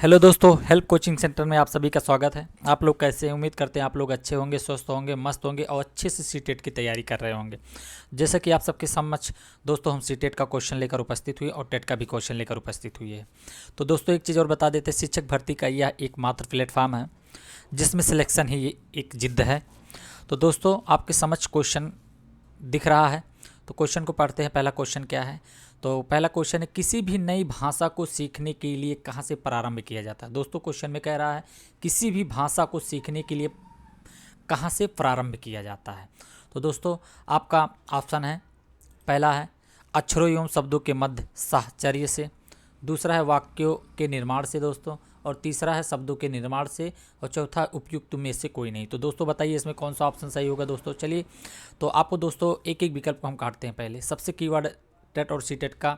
Hello दोस्तों, help coaching centre में आप सभी का स्वागत है। आप लोग कैसे हैं? उम्मीद करते हैं आप लोग अच्छे होंगे, स्वस्थ होंगे, मस्त होंगे और अच्छे से सीटेट की तैयारी कर रहे होंगे। जैसा कि आप सबके समक्ष दोस्तों हम सीटेट का क्वेश्चन लेकर उपस्थित हुए और टेट का भी क्वेश्चन लेकर उपस्थित हुए हैं। तो दोस्तों एक चीज़ और बता देते हैं, शिक्षक भर्ती का यह एकमात्र प्लेटफॉर्म है जिसमें सिलेक्शन ही एक जिद्द है। तो दोस्तों आपके समक्ष क्वेश्चन दिख रहा है, तो क्वेश्चन को पढ़ते हैं। पहला क्वेश्चन क्या है? तो पहला क्वेश्चन है, किसी भी नई भाषा को सीखने के लिए कहाँ से प्रारंभ किया जाता है? दोस्तों क्वेश्चन में कह रहा है किसी भी भाषा को सीखने के लिए कहाँ से प्रारंभ किया जाता है। तो दोस्तों आपका ऑप्शन है, पहला है अक्षरों एवं शब्दों के मध्य साहचर्य से, दूसरा है वाक्यों के निर्माण से दोस्तों, और तीसरा है शब्दों के निर्माण से, और चौथा उपयुक्त में से कोई नहीं। तो दोस्तों बताइए इसमें कौन सा ऑप्शन सही होगा दोस्तों। चलिए तो आपको दोस्तों एक एक विकल्प को हम काटते हैं। पहले सबसे कीवर्ड टेट और सीटेट का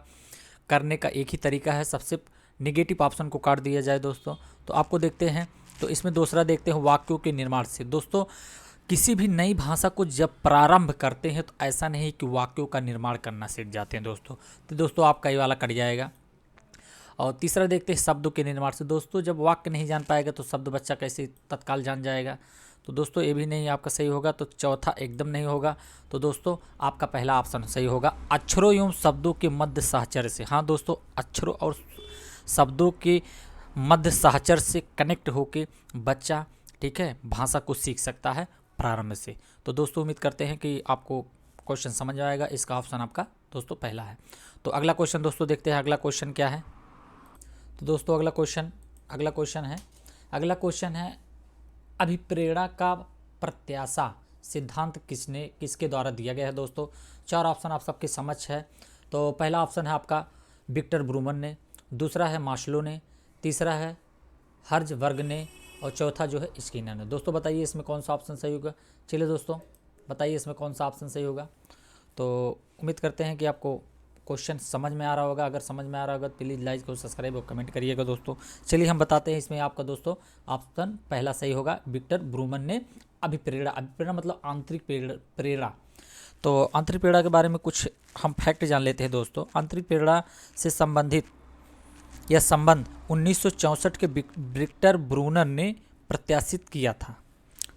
करने का एक ही तरीका है, सबसे निगेटिव ऑप्शन को काट दिया जाए दोस्तों। तो आपको देखते हैं, तो इसमें दूसरा देखते हैं वाक्यों के निर्माण से। दोस्तों किसी भी नई भाषा को जब प्रारंभ करते हैं तो ऐसा नहीं कि वाक्यों का निर्माण करना सीख जाते हैं दोस्तों। तो दोस्तों आपका ये वाला कट जाएगा। और तीसरा देखते हैं शब्दों के निर्माण से। दोस्तों जब वाक्य नहीं जान पाएगा तो शब्द बच्चा कैसे तत्काल जान जाएगा। तो दोस्तों ये भी नहीं आपका सही होगा, तो चौथा एकदम नहीं होगा। तो दोस्तों आपका पहला ऑप्शन सही होगा, अक्षरों एवं शब्दों के मध्य साहचर्य से। हाँ दोस्तों, अक्षरों और शब्दों के मध्य साहचर्य से कनेक्ट होके बच्चा, ठीक है, भाषा को सीख सकता है प्रारंभ से। तो दोस्तों उम्मीद करते हैं कि आपको क्वेश्चन समझ आएगा। इसका ऑप्शन आपका दोस्तों पहला है। तो अगला क्वेश्चन दोस्तों देखते हैं, अगला क्वेश्चन क्या है। तो दोस्तों अगला क्वेश्चन है अभिप्रेरणा का प्रत्याशा सिद्धांत किसके द्वारा दिया गया है दोस्तों। चार ऑप्शन आप सबके समक्ष है। तो पहला ऑप्शन है आपका विक्टर ब्रूमन ने, दूसरा है मास्लो ने, तीसरा है हर्जबर्ग ने, और चौथा जो है स्किनर ने। दोस्तों बताइए इसमें कौन सा ऑप्शन सही होगा। चलिए दोस्तों बताइए इसमें कौन सा ऑप्शन सही होगा। तो उम्मीद करते हैं कि आपको क्वेश्चन समझ में आ रहा होगा। अगर समझ में आ रहा होगा तो प्लीज़ लाइक और सब्सक्राइब और कमेंट करिएगा दोस्तों। चलिए हम बताते हैं, इसमें आपका दोस्तों ऑप्शन पहला सही होगा, विक्टर ब्रूमन ने अभिप्रेरणा मतलब आंतरिक प्रेरणा। तो आंतरिक प्रेरणा के बारे में कुछ हम फैक्ट जान लेते हैं दोस्तों। आंतरिक प्रेरणा से संबंधित यह संबंध 1964 के विक्टर ब्रूनर ने प्रत्याशित किया था।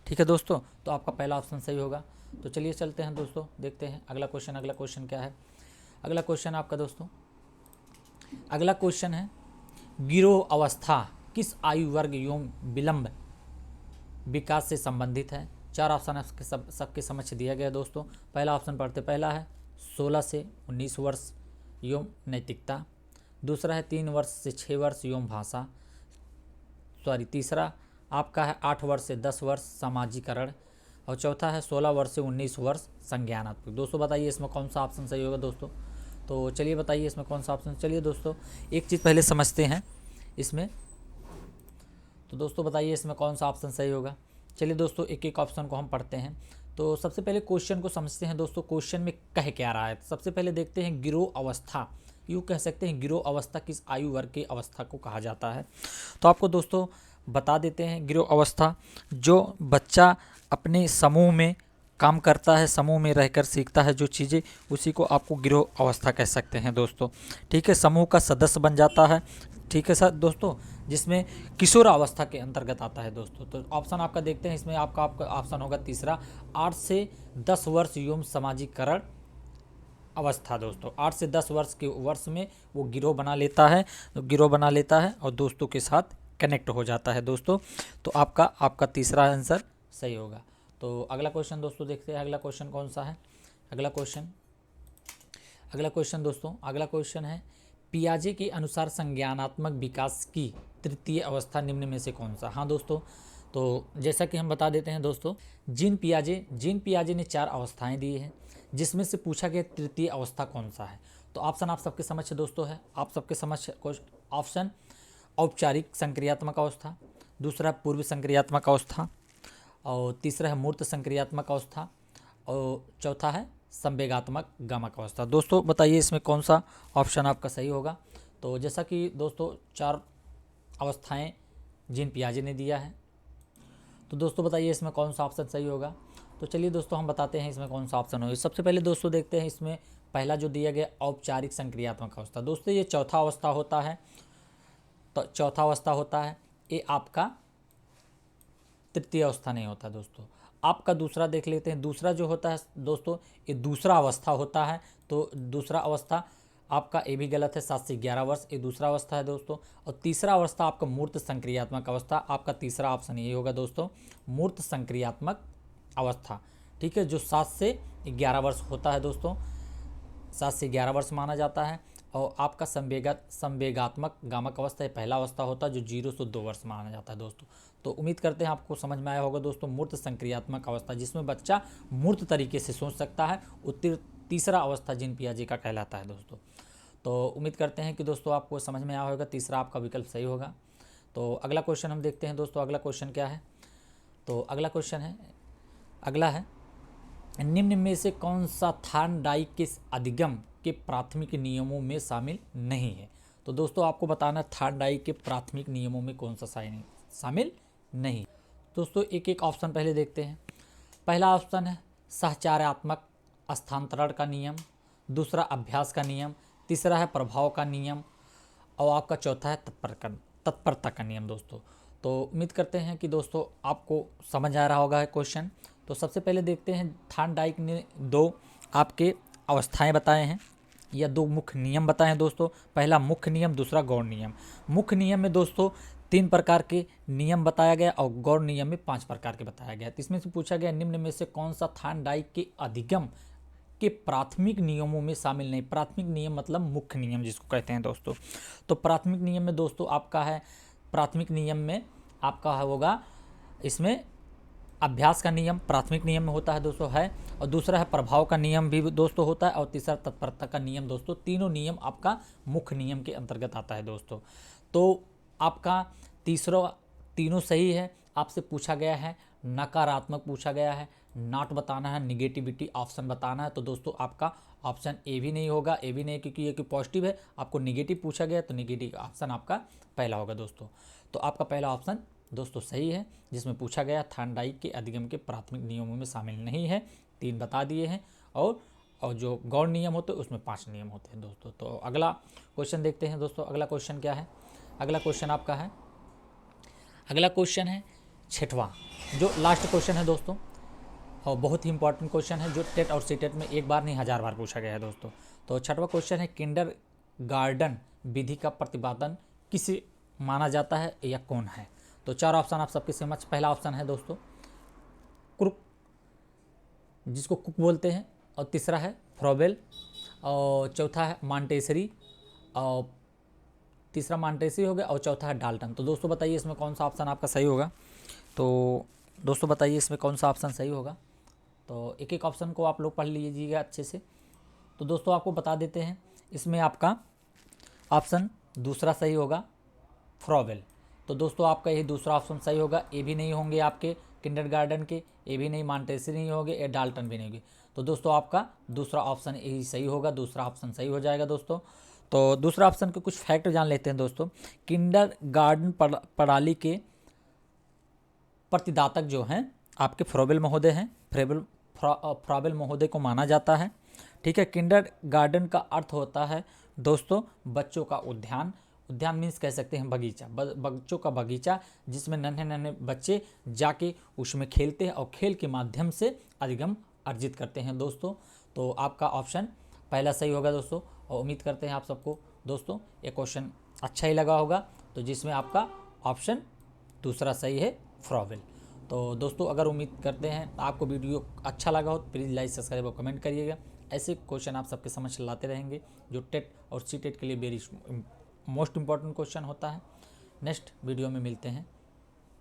ठीक है दोस्तों, तो आपका पहला ऑप्शन सही होगा। तो चलिए चलते हैं दोस्तों, देखते हैं अगला क्वेश्चन क्या है। अगला क्वेश्चन आपका दोस्तों, अगला क्वेश्चन है गिरोह अवस्था किस आयु वर्ग एवं विलंब विकास से संबंधित है। चार ऑप्शन सबके समक्ष दिया गया दोस्तों। पहला ऑप्शन पढ़ते, पहला है 16 से 19 वर्ष एवं नैतिकता, दूसरा है 3 वर्ष से 6 वर्ष एवं भाषा, तीसरा आपका है 8 वर्ष से 10 वर्ष सामाजिकरण, और चौथा है 16 वर्ष से 19 वर्ष संज्ञानात्मक। दोस्तों बताइए इसमें कौन सा ऑप्शन सही होगा दोस्तों। तो चलिए बताइए इसमें कौन सा ऑप्शन। चलिए दोस्तों एक चीज़ पहले समझते हैं इसमें। तो दोस्तों बताइए इसमें कौन सा ऑप्शन सही होगा। चलिए दोस्तों एक एक ऑप्शन को हम पढ़ते हैं। तो सबसे पहले क्वेश्चन को समझते हैं दोस्तों, क्वेश्चन में कह क्या रहा है। सबसे पहले देखते हैं गिरोह अवस्था, यूँ कह सकते हैं गिरोह अवस्था किस आयु वर्ग की अवस्था को कहा जाता है। तो आपको दोस्तों बता देते हैं, गिरोह अवस्था जो बच्चा अपने समूह में काम करता है, समूह में रहकर सीखता है जो चीज़ें, उसी को आपको गिरोह अवस्था कह सकते हैं दोस्तों। ठीक है, समूह का सदस्य बन जाता है, ठीक है सर दोस्तों, जिसमें किशोर अवस्था के अंतर्गत आता है दोस्तों। तो ऑप्शन आपका देखते हैं, इसमें आपका ऑप्शन होगा तीसरा, 8 से 10 वर्ष एवं सामाजिकरण अवस्था दोस्तों। 8 से 10 वर्ष के वर्ष में वो गिरोह बना लेता है और दोस्तों के साथ कनेक्ट हो जाता है दोस्तों। तो आपका तीसरा आंसर सही होगा। तो अगला क्वेश्चन दोस्तों देखते हैं, अगला क्वेश्चन कौन सा है। अगला क्वेश्चन दोस्तों, अगला क्वेश्चन है पियाजे के अनुसार संज्ञानात्मक विकास की तृतीय अवस्था निम्न में से कौन सा। हाँ दोस्तों, तो जैसा कि हम बता देते हैं दोस्तों, जीन पियाजे ने 4 अवस्थाएं दी हैं, जिसमें से पूछा गया तृतीय अवस्था कौन सा है। तो ऑप्शन आप सबके समक्ष दोस्तों है, आप सबके समक्ष ऑप्शन औपचारिक संक्रियात्मक अवस्था, दूसरा पूर्व संक्रियात्मक अवस्था, और तीसरा है मूर्त संक्रियात्मक अवस्था, और चौथा है संवेगात्मक गमक अवस्था। दोस्तों बताइए इसमें कौन सा ऑप्शन आपका सही होगा। तो जैसा कि दोस्तों 4 अवस्थाएं जीन पियाजे ने दिया है, तो दोस्तों बताइए इसमें कौन सा ऑप्शन सही होगा। तो चलिए दोस्तों हम बताते हैं इसमें कौन सा ऑप्शन होगा। सबसे पहले दोस्तों देखते हैं इसमें पहला जो दिया गया औपचारिक संक्रियात्मक अवस्था। दोस्तों ये चौथा अवस्था होता है तो चौथा अवस्था होता है, ये आपका तृतीय अवस्था नहीं होता दोस्तों। आपका दूसरा देख लेते हैं। दूसरा जो होता है दोस्तों, ये दूसरा अवस्था होता है। तो दूसरा अवस्था आपका, ये भी गलत है, 7 से 11 वर्ष, ये दूसरा अवस्था है दोस्तों। और तीसरा अवस्था आपका मूर्त संक्रियात्मक अवस्था, आपका तीसरा ऑप्शन यही होगा दोस्तों, मूर्त संक्रियात्मक अवस्था। ठीक है, जो 7 से 11 वर्ष होता है दोस्तों, 7 से 11 वर्ष माना जाता है। और आपका संवेगात्मक गामक अवस्था ये पहला अवस्था होता है, जो 0 से 2 वर्ष माना जाता है दोस्तों। तो उम्मीद करते हैं आपको समझ में आया होगा दोस्तों। मूर्त संक्रियात्मक अवस्था, जिसमें बच्चा मूर्त तरीके से सोच सकता है, तीसरा अवस्था जीन पियाजे का कहलाता है दोस्तों। तो उम्मीद करते हैं कि दोस्तों आपको समझ में आया होगा, तीसरा आपका विकल्प सही होगा। तो अगला क्वेश्चन हम देखते हैं दोस्तों। अगला क्वेश्चन क्या है? तो अगला क्वेश्चन है, अगला है, निम्न में से कौन सा थार्नडाइक के अधिगम के प्राथमिक नियमों में शामिल नहीं है? तो दोस्तों आपको बताना है थार्नडाइक के प्राथमिक नियमों में कौन सा शामिल नहीं। दोस्तों एक एक ऑप्शन पहले देखते हैं। पहला ऑप्शन है सहचार्यात्मक स्थानांतरण का नियम, दूसरा अभ्यास का नियम, तीसरा है प्रभाव का नियम, और आपका चौथा है तत्परता का नियम दोस्तों। तो उम्मीद करते हैं कि दोस्तों आपको समझ आ रहा होगा क्वेश्चन। तो सबसे पहले देखते हैं, थार्नडाइक ने 2 आपके अवस्थाएं बताए हैं, या 2 मुख्य नियम बताए हैं दोस्तों। पहला मुख्य नियम, दूसरा गौण नियम। मुख्य नियम में दोस्तों 3 प्रकार के नियम बताया गया, और गौण नियम में 5 प्रकार के बताया गया। तो इसमें से पूछा गया निम्न में से कौन सा थार्नडाइक के अधिगम के प्राथमिक नियमों में शामिल नहीं। प्राथमिक नियम मतलब मुख्य नियम जिसको कहते हैं दोस्तों। तो प्राथमिक नियम में दोस्तों आपका है, प्राथमिक नियम में आपका होगा, इसमें अभ्यास का नियम प्राथमिक नियम में होता है दोस्तों है, और दूसरा है प्रभाव का नियम भी दोस्तों होता है, और तीसरा तत्परता का नियम दोस्तों। तीनों नियम आपका मुख्य नियम के अंतर्गत आता है दोस्तों। तो आपका तीनों सही है। आपसे पूछा गया है नकारात्मक, पूछा गया है नॉट बताना है, निगेटिविटी ऑप्शन बताना है। तो दोस्तों आपका ऑप्शन ए भी नहीं होगा, ए भी नहीं, क्योंकि ये पॉजिटिव है। आपको निगेटिव पूछा गया, तो निगेटिव ऑप्शन आपका पहला होगा दोस्तों। तो आपका पहला ऑप्शन दोस्तों सही है, जिसमें पूछा गया थार्नडाइक के अधिगम के प्राथमिक नियमों में शामिल नहीं है। 3 बता दिए हैं, और जो गौण नियम होते हैं उसमें 5 नियम होते हैं दोस्तों। तो अगला क्वेश्चन देखते हैं दोस्तों। अगला क्वेश्चन क्या है? अगला क्वेश्चन आपका है, अगला क्वेश्चन है 6वां, जो लास्ट क्वेश्चन है दोस्तों, और बहुत ही इंपॉर्टेंट क्वेश्चन है, जो टेट और सीटेट में एक बार नहीं 1000 बार पूछा गया है दोस्तों। तो 6वां क्वेश्चन है, किंडरगार्टन विधि का प्रतिपादन किसे माना जाता है या कौन है? तो 4 ऑप्शन आप सबके समझ। पहला ऑप्शन है दोस्तों क्रुक, जिसको कुक बोलते हैं, और तीसरा है फ्रॉबेल, और चौथा है मॉन्टेसरी, और तीसरा मॉन्टेसरी हो गया, और चौथा है डाल्टन। तो दोस्तों बताइए इसमें कौन सा ऑप्शन आपका सही होगा? तो दोस्तों बताइए इसमें कौन सा ऑप्शन सही होगा? तो एक एक ऑप्शन को आप लोग पढ़ लीजिएगा अच्छे से। तो दोस्तों आपको बता देते हैं, इसमें आपका ऑप्शन दूसरा सही होगा, फ्रॉबेल। तो दोस्तों आपका यही दूसरा ऑप्शन सही होगा। ए भी नहीं होंगे आपके किंडरगार्टन के, ए भी नहीं, मॉन्टेसरी नहीं होंगे, ए डाल्टन भी नहीं होंगे। तो दोस्तों आपका दूसरा ऑप्शन यही सही होगा, दूसरा ऑप्शन सही हो जाएगा दोस्तों। तो दूसरा ऑप्शन के कुछ फैक्ट जान लेते हैं दोस्तों। किंडरगार्टन प्रणाली के प्रतिदातक जो हैं आपके फ्रॉबेल महोदय हैं, फ्रॉबेल महोदय को माना जाता है। ठीक है, किंडरगार्टन का अर्थ होता है दोस्तों बच्चों का उद्यान। उद्यान मीन्स कह सकते हैं बगीचा, बच्चों का बगीचा, जिसमें नन्हे नन्हे बच्चे जाके उसमें खेलते हैं और खेल के माध्यम से अधिगम अर्जित करते हैं दोस्तों। तो आपका ऑप्शन पहला सही होगा दोस्तों, और उम्मीद करते हैं आप सबको दोस्तों ये क्वेश्चन अच्छा ही लगा होगा। तो जिसमें आपका ऑप्शन दूसरा सही है, फ्रॉबेल। तो दोस्तों अगर उम्मीद करते हैं आपको वीडियो अच्छा लगा हो तो प्लीज़ लाइक सब्सक्राइब और कमेंट करिएगा। ऐसे क्वेश्चन आप सबके समझ लाते रहेंगे, जो टेट और सीटेट के लिए वेरी मोस्ट इम्पॉर्टेंट क्वेश्चन होता है। नेक्स्ट वीडियो में मिलते हैं,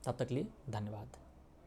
तब तक के लिए धन्यवाद।